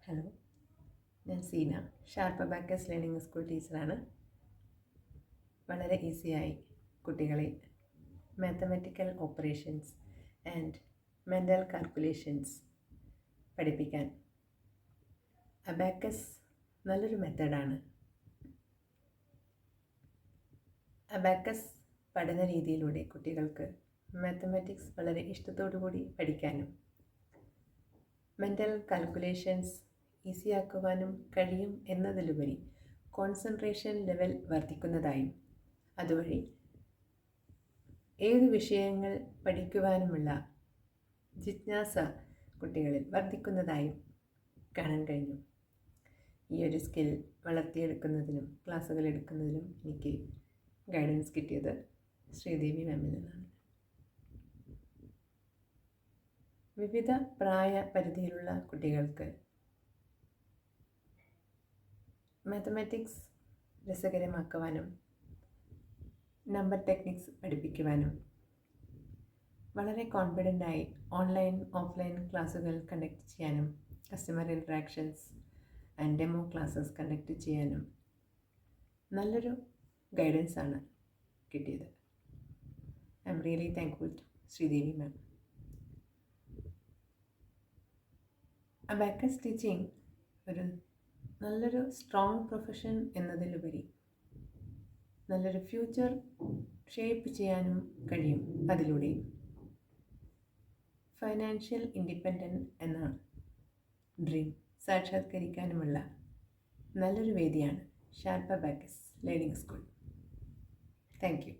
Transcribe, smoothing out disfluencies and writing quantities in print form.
Hello, ഞാൻ Seena, ഷാർപ്പബാക്കസ് learning school ടീച്ചറാണ്. വളരെ ഈസിയായി കുട്ടികളെ mathematical operations and mental calculations പഠിപ്പിക്കാൻ അബാക്കസ് നല്ലൊരു മെത്തേഡാണ്. അബാക്കസ് പഠന രീതിയിലൂടെ കുട്ടികൾക്ക് മാത്തമാറ്റിക്സ് വളരെ ഇഷ്ടത്തോടു കൂടി പഠിക്കാനും മെൻ്റൽ കാൽക്കുലേഷൻസ് ഈസിയാക്കുവാനും കഴിയും എന്നതിലുപരി കോൺസെൻട്രേഷൻ ലെവൽ വർദ്ധിക്കുന്നതായും അതുവഴി ഏത് വിഷയങ്ങൾ പഠിക്കുവാനുമുള്ള ജിജ്ഞാസ കുട്ടികളിൽ വർദ്ധിക്കുന്നതായും കാണാൻ കഴിഞ്ഞു. ഈ ഒരു സ്കിൽ വളർത്തിയെടുക്കുന്നതിനും ക്ലാസ്സുകൾ എടുക്കുന്നതിനും എനിക്ക് ഗൈഡൻസ് കിട്ടിയത് ശ്രീദേവി മാമിൽ നിന്നാണ്. വിവിധ പ്രായ പരിധിയിലുള്ള കുട്ടികൾക്ക് മാത്തമാറ്റിക്സ് രസകരമാക്കുവാനും നമ്പർ ടെക്നിക്സ് പഠിപ്പിക്കുവാനും വളരെ കോൺഫിഡൻ്റായി ഓൺലൈൻ ഓഫ്ലൈൻ ക്ലാസ്സുകൾ കണ്ടക്ട് ചെയ്യാനും customer interactions and demo classes conduct ചെയ്യാനും നല്ലൊരു ഗൈഡൻസാണ് കിട്ടിയത്. I'm really thankful to Sreedevi ma'am. Abacus teaching ഒരു നല്ലൊരു സ്ട്രോങ് പ്രൊഫഷൻ എന്നതിലുപരി നല്ലൊരു ഫ്യൂച്ചർ ഷേപ്പ് ചെയ്യാനും കഴിയും. അതിലൂടെ ഫൈനാൻഷ്യൽ ഇൻഡിപെൻഡൻറ്റ് എന്ന ഡ്രീം സാക്ഷാത്കരിക്കാനുമുള്ള നല്ലൊരു വേദിയാണ് ഷാർപ്പബാക്കസ് ലേണിംഗ് സ്കൂൾ. Thank you.